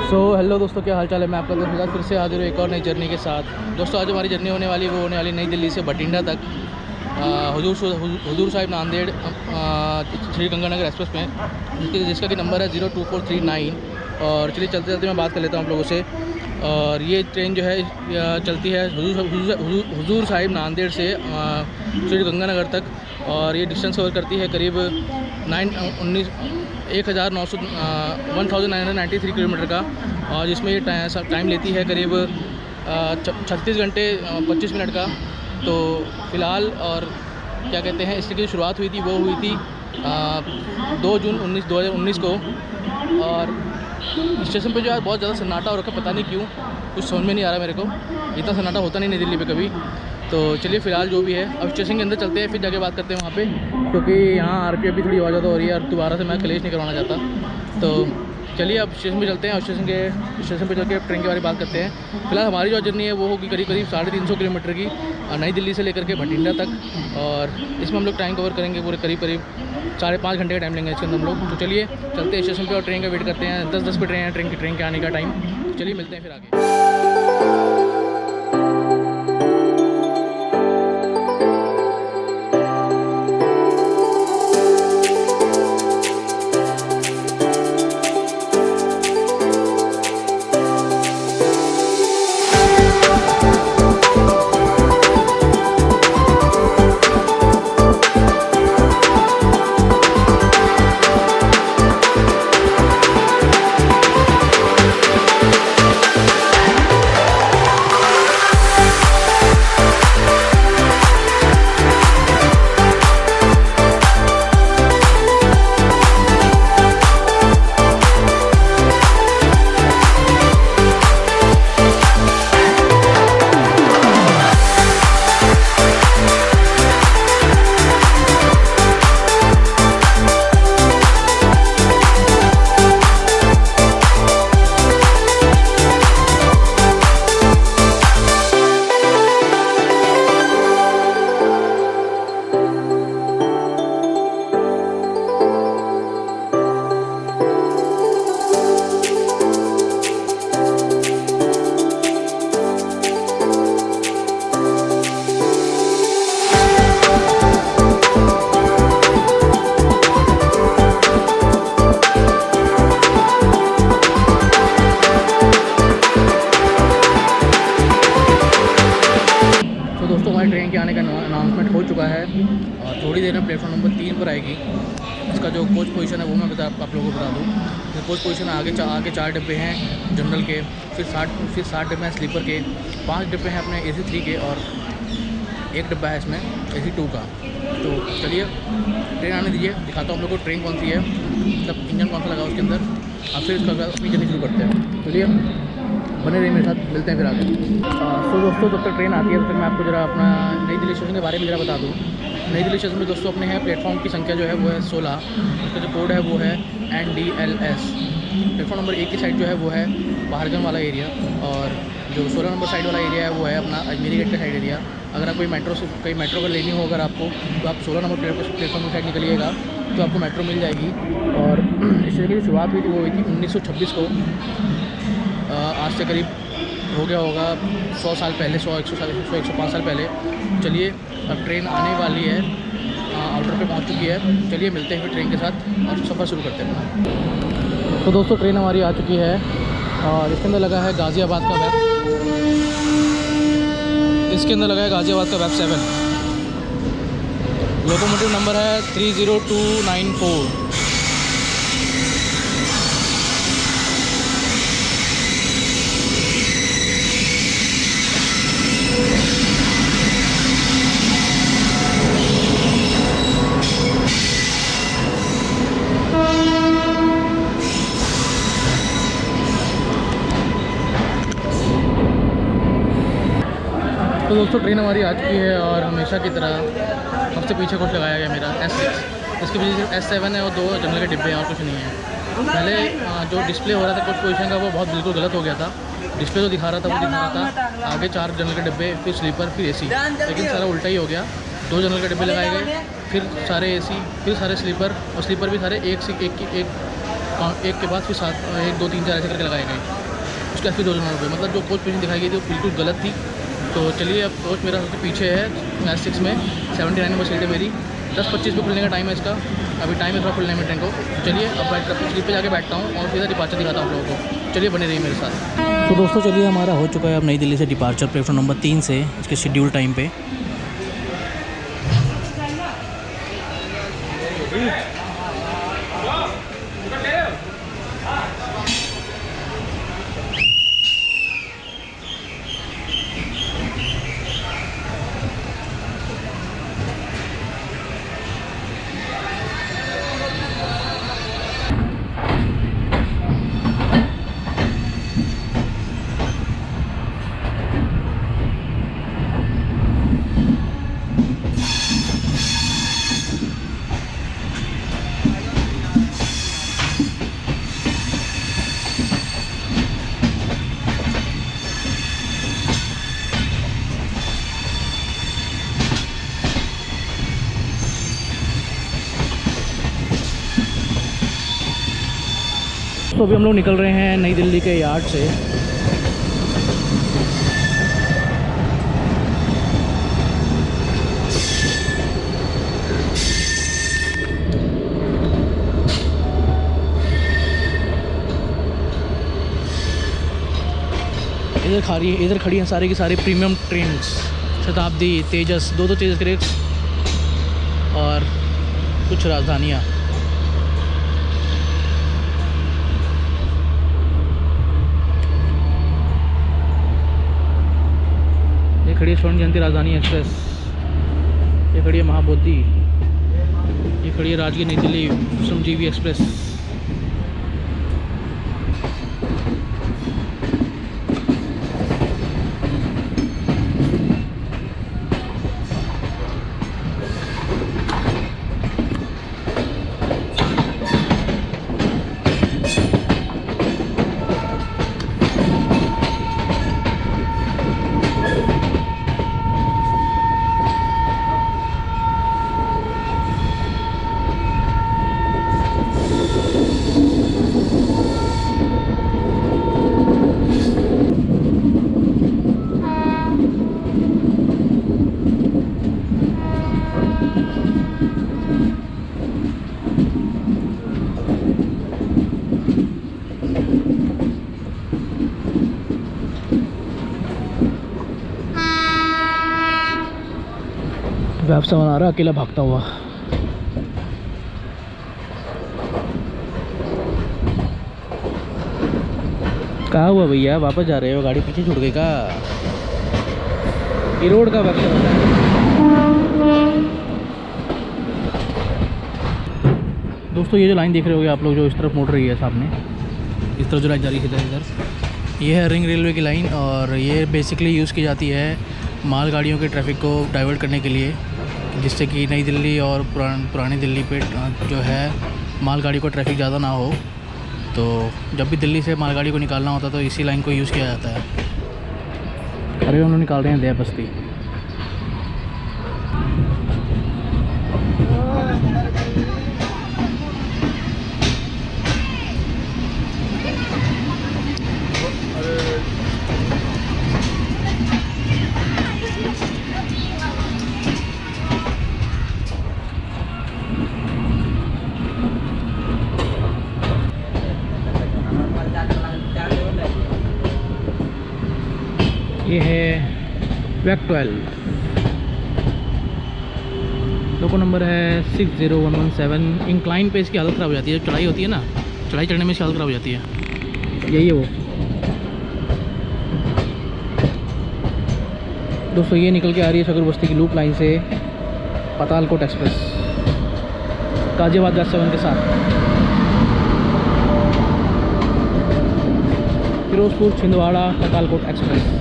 Hello दोस्तों, क्या हाल चाल है। मैं आपका दोस्त फिर से हाजिर हूँ एक और नई जर्नी के साथ। दोस्तों आज हमारी जर्नी होने वाली वो होने वाली नई दिल्ली से बठिंडा तक हुजूर साहिब नांदेड़ श्री गंगानगर एक्सप्रेस में, जिसका कि नंबर है 02439। और चलिए चलते चलते मैं बात कर लेता हूँ आप लोगों से। और ये ट्रेन जो है चलती है हुजूर साहिब नांदेड़ से श्री गंगानगर तक। और ये डिस्टेंस कवर करती है करीब 1993 किलोमीटर का। और जिसमें ये टाइम लेती है करीब 36 घंटे 25 मिनट का। तो फ़िलहाल और क्या कहते हैं, इसकी जो शुरुआत हुई थी वो हुई थी 2 जून 2019 को। और स्टेशन पे जो है बहुत ज़्यादा सन्नाटा हो रखा है, पता नहीं क्यों, कुछ समझ में नहीं आ रहा मेरे को। इतना सन्नाटा होता नहीं नई दिल्ली पे कभी। तो चलिए फ़िलहाल जो भी है, अब स्टेशन के अंदर चलते हैं, फिर जाके बात करते हैं वहाँ पे, क्योंकि यहाँ आरपीएफ भी थोड़ी आवाज़ हो रही है और दोबारा से मैं कलेश नहीं करवाना चाहता। तो चलिए अब स्टेशन पे चलते हैं और स्टेशन पे चल के ट्रेन के बारे में बात करते हैं। फिलहाल हमारी जो जर्नी है वो होगी करीब 350 किलोमीटर की, नई दिल्ली से लेकर के बठिंडा तक। और इसमें हम लोग टाइम कवर करेंगे पूरे करीब 5.5 घंटे का टाइम लेंगे इसके अंदर हम लोग। तो चलिए चलते हैं स्टेशन पे और ट्रेन का वेट करते हैं। 10 पे ट्रेन है, ट्रेन के आने का टाइम। चलिए मिलते हैं फिर आगे। ट्रेन के आने का अनाउंसमेंट हो चुका है और थोड़ी देर में प्लेटफॉर्म नंबर 3 पर आएगी। इसका जो कोच पोजीशन है वो मैं आप लोगों को बता दूँ। तो कोच पोजीशन आगे 4 डिब्बे हैं जनरल के, फिर 60 डिब्बे हैं स्लीपर के, 5 डिब्बे हैं अपने AC 3 के और 1 डिब्बा है इसमें AC 2 का। तो चलिए ट्रेन आने दीजिए, दिखाता हूँ आप लोग को ट्रेन कौन सी है, मतलब इंजन कौन सा लगा उसके अंदर। और फिर इसका अपनी जर्नी शुरू करते हैं। चलिए बने रहिए मेरे साथ, मिलते हैं फिर आगे। तो दोस्तों जब तक ट्रेन आती है तब तक मैं आपको ज़रा अपना नई दिल्ली स्टेशन के बारे में ज़रा बता दूँ। नई दिल्ली स्टेशन में दोस्तों अपने हैं प्लेटफॉर्म की संख्या जो है वो है 16। उसका जो कोड है वो है NDLS। प्लेटफॉर्म नंबर 1 की साइड जो है वो है बाहरगंज वाला एरिया, और जो 16 नंबर साइड वाला एरिया है वो है अपना अजमेरी गेट का साइड एरिया। अगर आप कोई मेट्रो अगर लेनी हो अगर आपको, तो आप 16 नंबर प्लेटफॉर्म की साइड निकलिएगा तो आपको मेट्रो मिल जाएगी। और इस तरीके की शुरुआत हुई थी वो हुई थी 1926 को। आज से करीब हो गया होगा 100 साल पहले, 105 साल पहले। चलिए अब ट्रेन आने वाली है, आउटर पे पहुंच चुकी है। चलिए मिलते हैं फिर ट्रेन के साथ और सफ़र शुरू करते हैं। तो दोस्तों ट्रेन हमारी आ चुकी है और इसके अंदर लगा है गाज़ियाबाद का वेब। इसके अंदर लगा है गाज़ियाबाद का वेब 7। लोकोमोटिव नंबर है 30294। तो दोस्तों ट्रेन हमारी आ चुकी है और हमेशा की तरह सबसे पीछे कुछ लगाया गया मेरा S6। इसके पीछे सिर्फ S7 है और 2 जनरल के डिब्बे हैं और कुछ नहीं है। पहले जो डिस्प्ले हो रहा था कुछ पोजीशन का वो बहुत बिल्कुल गलत हो गया था। डिस्प्ले जो दिखा रहा था वो दिखा रहा था आगे 4 जनरल के डिब्बे, फिर स्लीपर, फिर AC, लेकिन सारा उल्टा ही हो गया। 2 जनरल के डिब्बे लगाए गए, फिर सारे AC, फिर सारे स्लीपर, और स्लीपर भी सारे एक एक के बाद फिर 7, 1, 2, 3, 4 ऐसे करके लगाए गए। उसके बाद फिर 209 रुपये, मतलब जो कोच पोजीशन दिखाई गई थी वो बिल्कुल गलत थी। तो चलिए, अब कोच मेरा सबसे पीछे है मैच 6 में, 79 नंबर सीट है मेरी। 10:25 पे खुलने का टाइम है इसका, अभी टाइम है थोड़ा खुलने में ट्रेन को। तो चलिए अब बैठ कर सीट पे जाके बैठता हूँ और सीधा डिपार्चर दिखाता हूँ आप लोगों को। चलिए बने रहिए मेरे साथ। तो दोस्तों चलिए, हमारा हो चुका है अब नई दिल्ली से डिपार्चर प्लेटफॉर्म नंबर 3 से, इसके शेड्यूल टाइम पे। तो अभी हम लोग निकल रहे हैं नई दिल्ली के यार्ड से। इधर खड़ी हैं सारे की सारे प्रीमियम ट्रेन्स, शताब्दी, तेजस, 2 तेजस ग्रेड्स और कुछ राजधानियाँ। ये खड़ी है स्वर्ण जयंती राजधानी एक्सप्रेस, ये खड़ी है महाबोधि, ये खड़ी है राजगीर नई दिल्ली श्रमजीवी एक्सप्रेस। व्यवसाय बना रहा अकेला भागता हुआ। कहाँ हुआ भैया, वापस जा रहे हो? गाड़ी पीछे छूट गई का? ये रोड का व्यवसाय बना है। दोस्तों ये जो लाइन देख रहे होगे आप लोग, जो इस तरफ मोड़ रही है सामने, इस तरफ जो लाइन जा रही है इधर, ये है रिंग रेलवे की लाइन। और ये बेसिकली यूज़ की जाती है मालगाड़ियों के ट्रैफिक को डाइवर्ट करने के लिए, जिससे कि नई दिल्ली और पुरानी दिल्ली पे जो है मालगाड़ी को ट्रैफिक ज़्यादा ना हो। तो जब भी दिल्ली से मालगाड़ी को निकालना होता तो इसी लाइन को यूज़ किया जाता है। अरे उन्होंने निकाल रहे हैं दया बस्ती। ये है WAC 12, लोको नंबर है 60117। इंक्लाइन पे इसकी हालत ख़राब हो जाती है, जब चढ़ाई होती है ना, चढ़ाई चढ़ने में इसकी हालत ख़राब हो जाती है। यही है वो। दोस्तों ये निकल के आ रही है शकूर बस्ती की लूप लाइन से पातालकोट एक्सप्रेस, गाजियाबाद गैस 7 के साथ। फिरोजपुर छिंदवाड़ा पातालकोट एक्सप्रेस।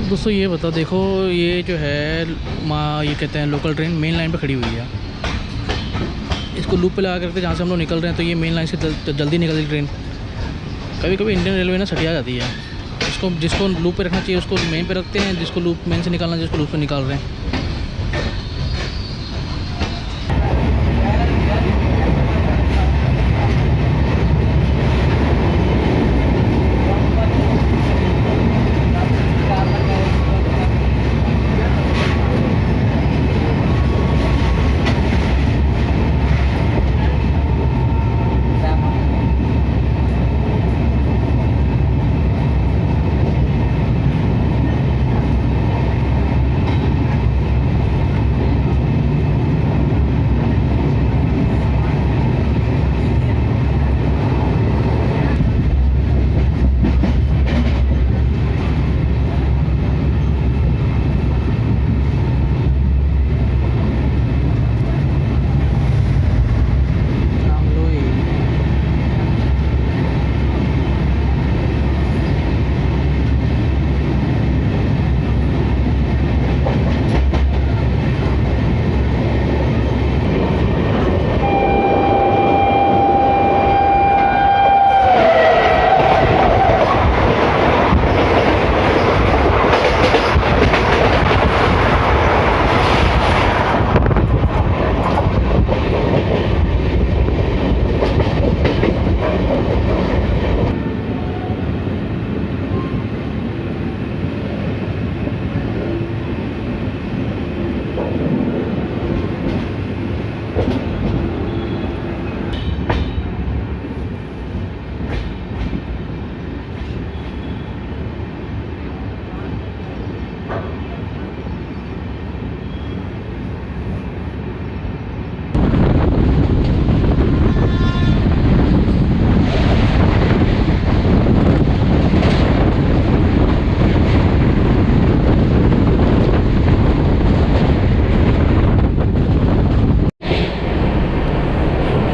दोस्तों ये बताओ, देखो ये जो है ये कहते हैं लोकल ट्रेन मेन लाइन पे खड़ी हुई है। इसको लूप पे लगा करके जहाँ से हम लोग निकल रहे हैं तो ये मेन लाइन से जल्दी निकलती ट्रेन। कभी कभी इंडियन रेलवे ना सटिया जाती है। जिसको लूप पे रखना चाहिए उसको मेन पे रखते हैं, जिसको लूप मेन से निकालना चाहिए उसको लूप पे निकाल रहे हैं।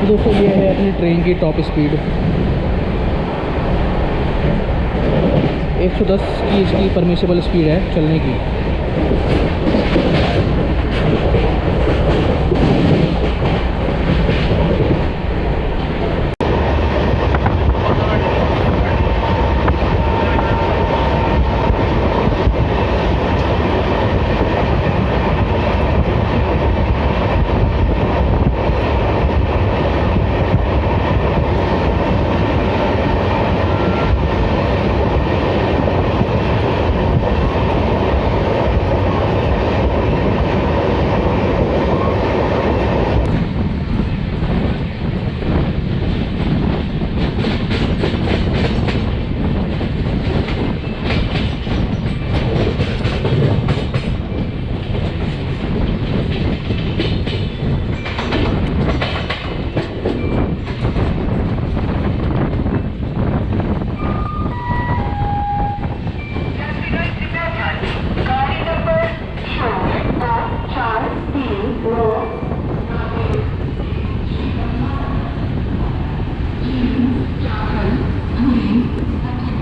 दोस्तों ये है अपनी ट्रेन की टॉप स्पीड 110 की इसकी परमिसेबल स्पीड है चलने की।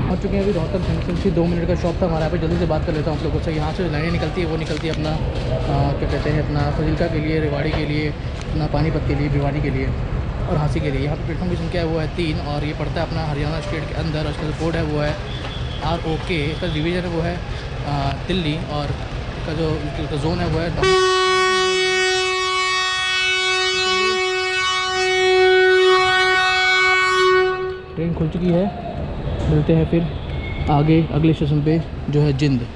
पहुँच चुके हैं अभी रोहतक जंक्शन से। 2 मिनट का शॉप था हमारा। यहाँ पे जल्दी से बात कर लेता हूँ आप लोगों से। यहाँ से लाइनें निकलती है, वो निकलती है अपना क्या कहते हैं अपना फजीलका के लिए, रेवाड़ी के लिए, अपना पानीपत के लिए, भिवानी के लिए और हाँसी के लिए। यहाँ पे प्लेटफॉर्म की संख्या है वो है 3 और ये पड़ता है अपना हरियाणा स्टेट के अंदर। उसका जो कोड है वो है ROK। इसका डिवीज़न है वो है दिल्ली और इसका जो जोन है वो है ट्रेन खुल चुकी है। मिलते हैं फिर आगे अगले स्टेशन पे जो है जिंद।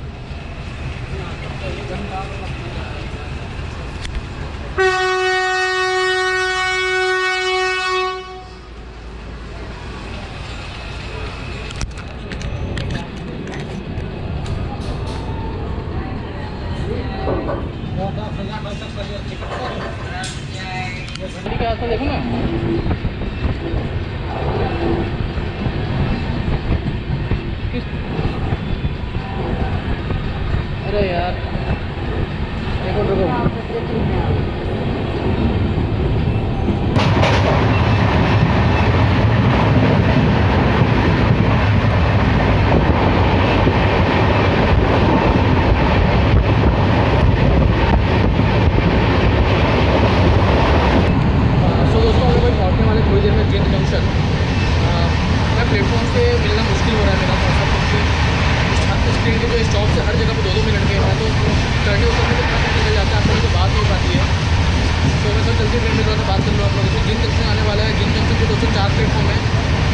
क्या देखो ना अरे यार देखो ट्रेन के जो स्टॉप से हर जगह पर 2-2 मिनट के हैं, तो चढ़ने उतरने से टाइम निकल जाता है, आप लोगों से बात नहीं हो पाती है। तो मैं सब जल्दी ट्रेन में थोड़ा सा बात कर लूँ आप लोगों से। जिंद जंक्शन आने वाला है। जिंद जंक्शन पे 204 प्लेटफॉर्म है,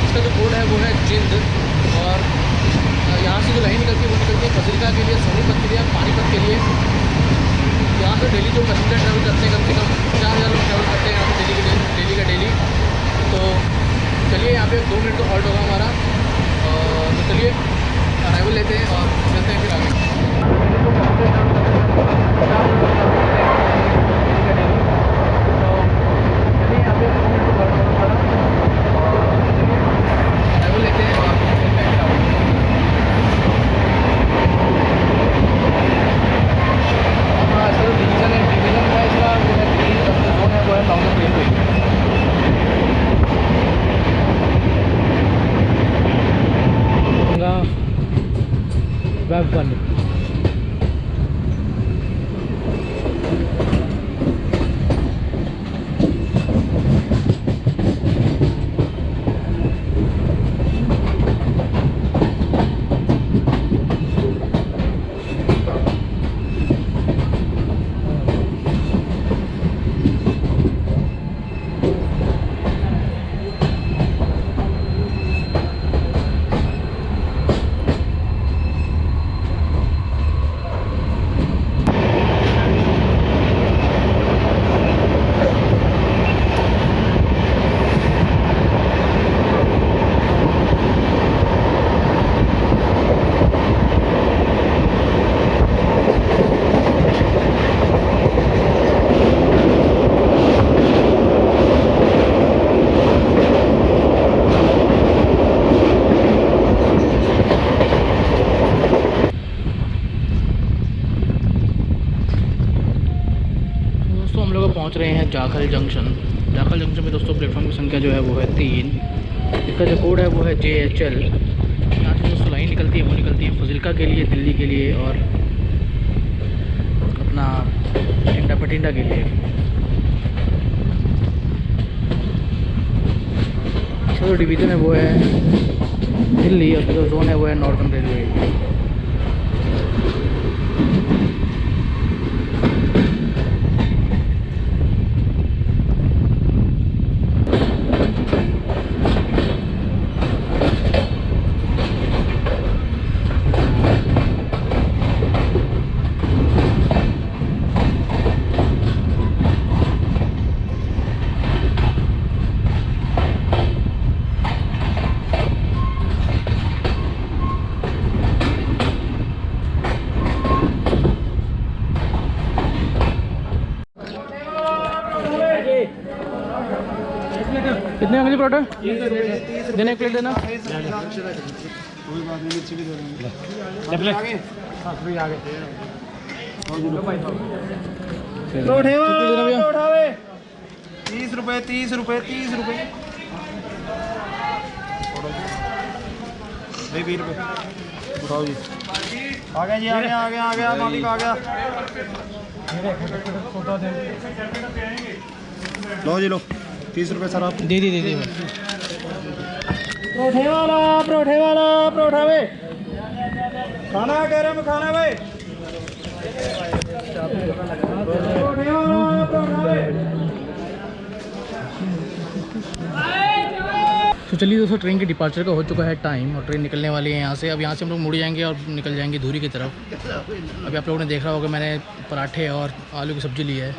इसका जो कोड है वो है जिंद। और यहाँ से जो लाइन निकलती है वो निकलती है फजीलका के लिए, सोनीपत के लिए, पानीपत के लिए। यहाँ से डेली जो पैसेंजर ट्रैवल करते हैं, कम से कम 4000 लोग ट्रैवल करते हैं यहाँ से डेली का डेली। तो चलिए, यहाँ पे 2 मिनट का हॉल्ट होगा हमारा। तो चलिए अराइवल लेते हैं और चलते हैं फिर आगे। वेब 1 पहुंच रहे हैं जाखल जंक्शन। जाखल जंक्शन में दोस्तों प्लेटफॉर्म की संख्या जो है वो है 3। इसका जो कोड है वो है JHL। यहाँ से दोस्तों लाइन निकलती है वो निकलती है फजीलका के लिए, दिल्ली के लिए और अपना टिंडा पटिंडा के लिए। इसका जो डिवीज़न है वो है दिल्ली और जो जोन है वो है नॉर्थन रेलवे। कितने अंगली परोठा देना? 1 प्लेट देना। कोई बात नहीं, मिर्ची भी दे देंगे। परोठे 30 रुपए 30 रुपए 30 रुपए 20 रुपए उठाओ जी। आ गया जी, आ गया आ गया आ गया मालिक आ गया। लो जी लो 30 रुपए सर आप दे दी परोठे वाला परोठा वे खाना गरम खाना वे परोठे वाला परोठा वे। तो चलिए दोस्तों, ट्रेन के डिपार्चर का हो चुका है टाइम और ट्रेन निकलने वाली है यहाँ से। अब यहाँ से हम लोग मुड़ जाएंगे और निकल जाएंगे धुरी की तरफ। अभी आप लोगों ने देख रहा होगा मैंने पराठे और आलू की सब्ज़ी ली है।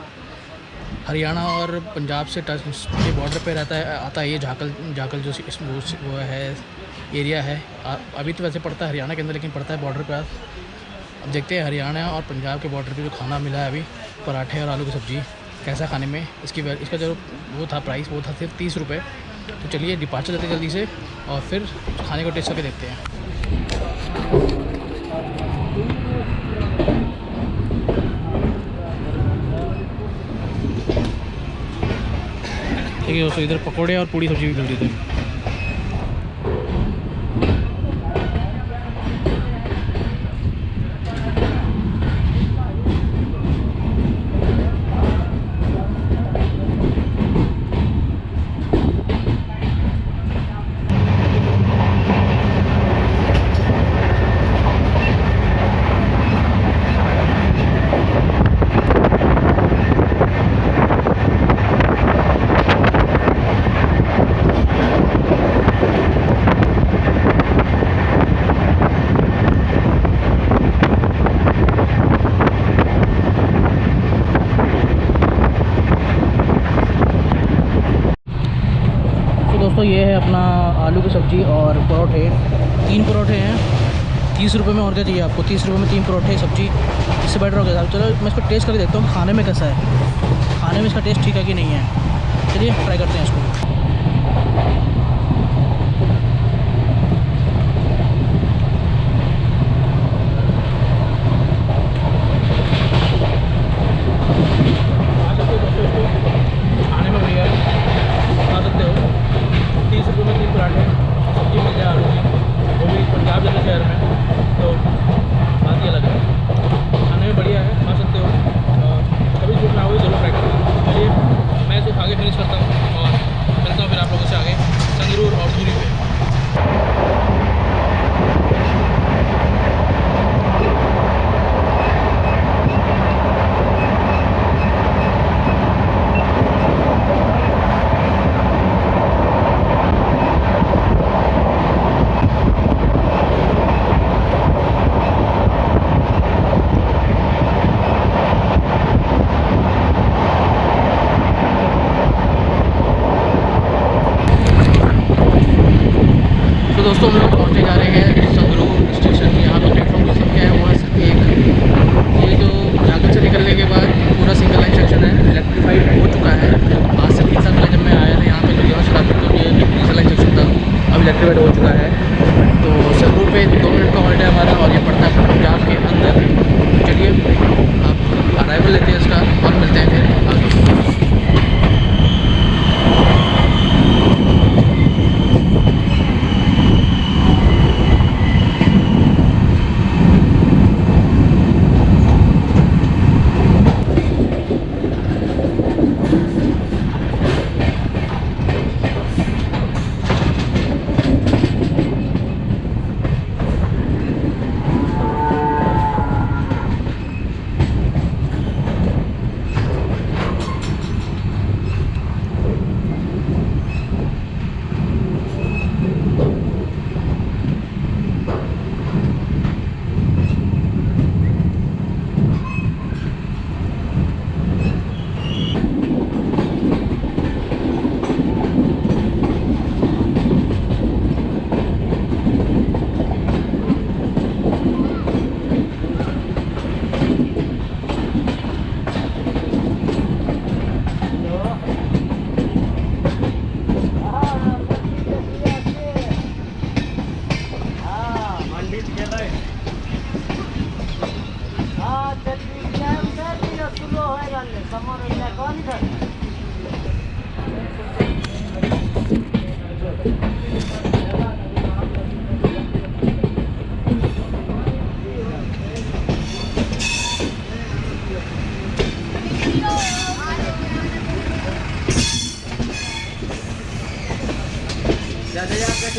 हरियाणा और पंजाब से टच के बॉर्डर पे रहता है, आता है ये जाखल जो वो है एरिया है। अभी तो वैसे पड़ता है हरियाणा के अंदर, लेकिन पड़ता है बॉर्डर पे। अब देखते हैं हरियाणा और पंजाब के बॉर्डर पे जो खाना मिला है अभी, पराठे और आलू की सब्ज़ी, कैसा खाने में। इसका जो वो था प्राइस वो था सिर्फ 30 रुपये। तो चलिए डिपार्चर लेते जल्दी से और फिर खाने को टेस्ट करके देखते हैं। ठीक है दोस्तों, इधर पकौड़े और पूड़ी सब्जी भी मिल रही थी। परोठे, 3 परोठे हैं 30 रुपये में। और क्या चाहिए आपको? 30 रुपये में 3 परोठे, सब्जी, इससे बेटर हो गया। चलो मैं इसको टेस्ट करके देखता हूँ खाने में कैसा है, खाने में इसका टेस्ट ठीक है कि नहीं है। चलिए ट्राई करते हैं इसको। खाने में बढ़िया है, खा सकते हो। 30 रुपये में 3 पराठे, सब्जी मिल जाए आलू की, वो भी पंजाब जैसे शहर में, तो बात ही अलग है। खाने में बढ़िया है, खा सकते हो। कभी सूट ना हो जरूर ट्राई करना। चलिए मैं इसको आगे फिनिश करता हूँ और मिलता हूँ फिर आप लोगों से आगे संगरूर और धूरी पे। दोस्तों हम लोग पहुँचने जा रहे हैं संगरूर स्टेशन। यहाँ पे प्लेटफॉर्म की संख्या है वो है सिर्फ एक। ये जो झाकड़ से निकलने के बाद पूरा सिंगल लाइन सेक्शन है, इलेक्ट्रीफाइड हो चुका है। आज से 3 साल पहले जब मैं आया था यहाँ पे तो यहाँ से काफ़ी तो ये डीजल लाइन सेक्शन था, अब इलेक्ट्रीफाइड हो चुका है। तो संगरूर पे 2 मिनट का हॉल्ट है हमारा और ये पड़ता है पंजाब के अंदर। तो चलिए आप अराइवल लेते हैं इसका और मिलते हैं फिर आगे।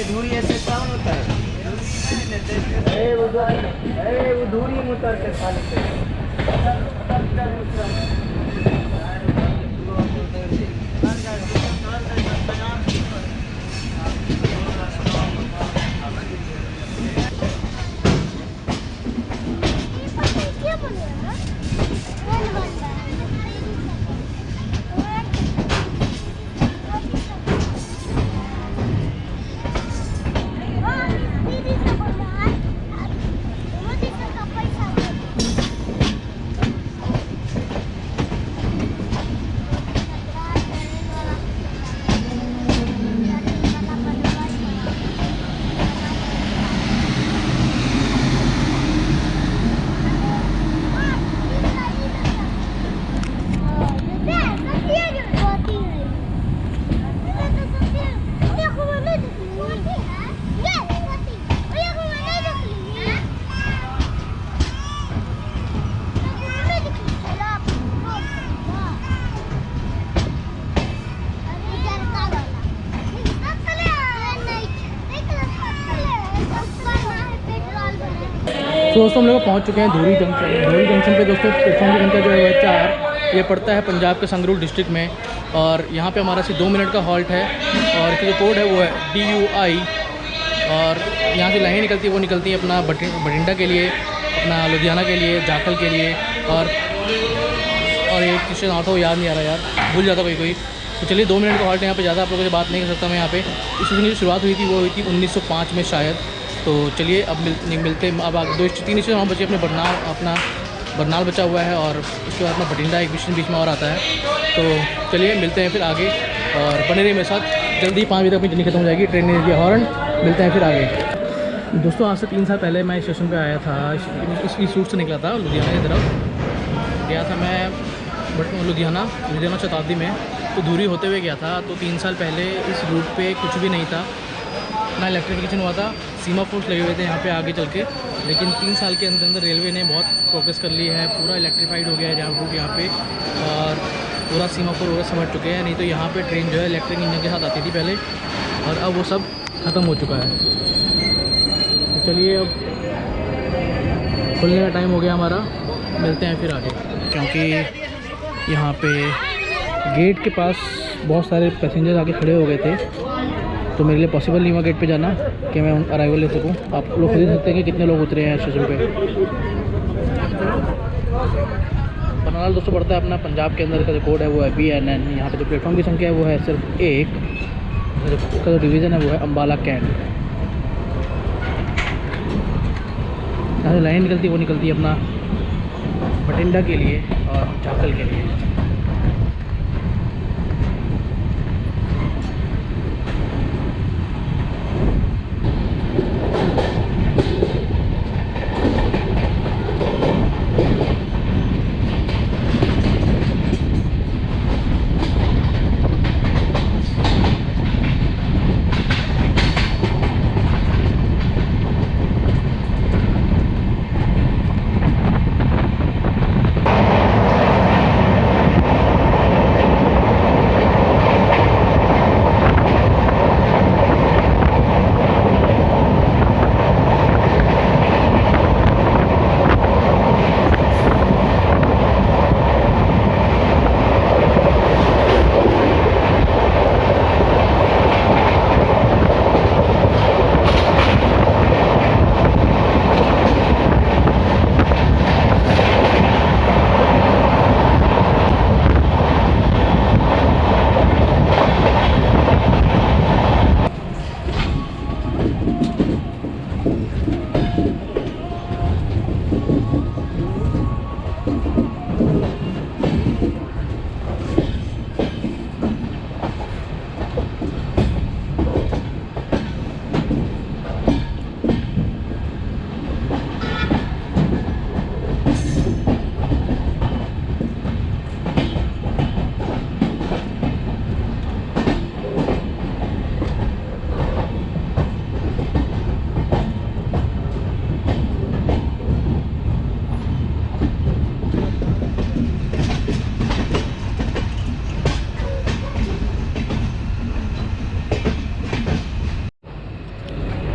धूरी ऐसे कौन होता है? वो धूरी में उतर के खा लेते हैं। तो दोस्तों हम लोग पहुंच चुके हैं धूरी जंक्शन। धूरी जंक्शन पे दोस्तों प्लेटफॉर्म की संख्या जो है 4, ये पड़ता है पंजाब के संगरूर डिस्ट्रिक्ट में। और यहाँ पे हमारा सिर्फ 2 मिनट का हॉल्ट है और इसका जो कोड है वो है DUI। और यहाँ से लाइन निकलती है, वो निकलती है अपना बठिंडा के लिए, अपना लुधियाना के लिए, जाखल के लिए और एक स्टेशन आता हो याद नहीं आ रहा यार, भूल जाता कोई। तो चलिए 2 मिनट का हॉल्ट यहाँ पे, ज़्यादा आप लोगों से बात नहीं कर सकता मैं यहाँ पे। इस स्टेशन की शुरुआत हुई थी वो हुई थी 1905 में शायद। तो चलिए अब मिलते अब आगे 2-3 स्टेशन वहाँ बचे अपने बरनाल बचा हुआ है, और उसके बाद में भटिंडा एक बीच में और आता है। तो चलिए मिलते हैं फिर आगे, और बने रहिए मेरे साथ। जल्दी 5 बजे तक अपनी जर्नी खत्म हो जाएगी। ट्रेन ने दिया हॉर्न, मिलते हैं फिर आगे। दोस्तों आज से 3 साल पहले मैं स्टेशन पे आया था, इस रूट से निकला था, लुधियाना की तरफ गया था मैं। लुधियाना शताब्दी में तो दूरी होते हुए गया था। तो 3 साल पहले इस रूट पे कुछ भी नहीं था, ना इलेक्ट्रिफिकेशन हुआ था, सीमा फोर्स लगे हुए थे यहाँ पे आगे चल के। लेकिन 3 साल के अंदर रेलवे ने बहुत प्रोग्रेस कर ली है, पूरा इलेक्ट्रीफाइड हो गया है जहाँ रूट यहाँ पे, और पूरा सीमा फोर वगैरह समझ चुके हैं। नहीं तो यहाँ पे ट्रेन जो है इलेक्ट्रिक इंजन के साथ आती थी पहले, और अब वो सब ख़त्म हो चुका है। तो चलिए अब खुलने का टाइम हो गया हमारा, मिलते हैं फिर आगे। क्योंकि यहाँ पे गेट के पास बहुत सारे पैसेंजर्स आके खड़े हो गए थे, तो मेरे लिए पॉसिबल नहीं हुआ गेट पे जाना कि मैं अराइवल ले सकूँ। आप लोग खरीद सकते हैं कि कितने लोग उतरे हैं स्टेशन पे। बरनाल दोस्तों पड़ता है अपना पंजाब के अंदर का जो कोड है वो है BNN। यहाँ पे जो प्लेटफॉर्म की संख्या है वो है सिर्फ 1। उसका जो डिवीज़न है वो है अम्बाला कैंट। यहाँ से लाइन निकलती है वो निकलती है अपना भटिंडा के लिए और झाकल के लिए।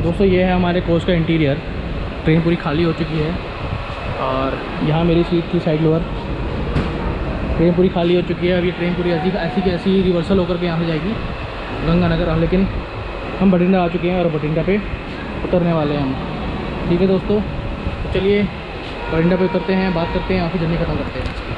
दोस्तों ये है हमारे कोच का इंटीरियर। ट्रेन पूरी खाली हो चुकी है, और यहाँ मेरी सीट थी साइड लोअर। ट्रेन पूरी खाली हो चुकी है। अब ये ट्रेन पूरी ऐसी की ऐसी रिवर्सल होकर के यहाँ से जाएगी गंगानगर। लेकिन हम भटिंडा आ चुके हैं और भटिंडा पे उतरने वाले हैं हम। ठीक है दोस्तों, तो चलिए भटिंडा पे उतरते हैं, बात करते हैं, यहाँ की जर्नी ख़त्म करते हैं।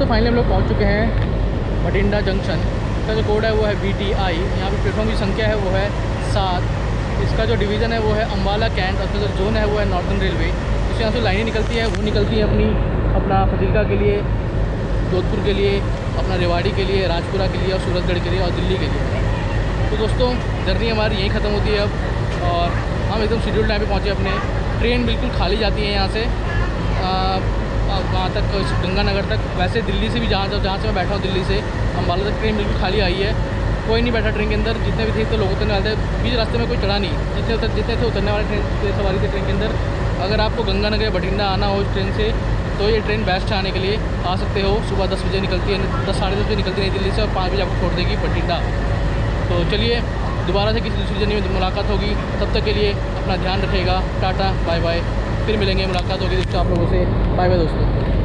फाइनली हम लोग पहुँच चुके हैं बठिंडा जंक्शन। इसका जो कोड है वो है BTI। यहाँ पे प्लेटफॉर्म की संख्या है वो है 7। इसका जो डिवीज़न है वो है अम्बाला कैंट, और इसका जो जोन है वो है नॉर्दर्न रेलवे। उससे यहाँ से लाइनें निकलती है, वो निकलती है अपना फजीलका के लिए, जोधपुर के लिए, अपना रेवाड़ी के लिए, राजपुरा के लिए और सूरतगढ़ के लिए और दिल्ली के लिए। तो दोस्तों जर्नी हमारी यहीं ख़त्म होती है अब, और हम एकदम शेड्यूल टाइम पे पहुँचे अपने। ट्रेन बिल्कुल खाली जाती है यहाँ से वहाँ तक, गंगानगर तक। वैसे दिल्ली से भी जहाँ से मैं बैठा हूँ, दिल्ली से अम्बाला तक ट्रेन बिल्कुल खाली आई है। कोई नहीं बैठा ट्रेन के अंदर। जितने भी थे तो लोग उतरने वाले थे, बीच रास्ते में कोई चढ़ा नहीं। जितने थे उतरने वाले ट्रेन सवारी थे ट्रेन के अंदर। अगर आपको गंगानगर या बठिंडा आना हो इस ट्रेन से तो ये ट्रेन बेस्ट है आने के लिए। आ सकते हो, सुबह 10 बजे निकलती है, 10 साढ़े 10 बजे निकलती है दिल्ली से, और 5 बजे आपको छोड़ देगी बठिंडा। तो चलिए दोबारा से किसी दूसरी जर्नी में मुलाकात होगी। तब तक के लिए अपना ध्यान रखिएगा। Tata bye bye. फिर मिलेंगे, मुलाकात होगी दोस्तों आप लोगों से। बाय बाय दोस्तों।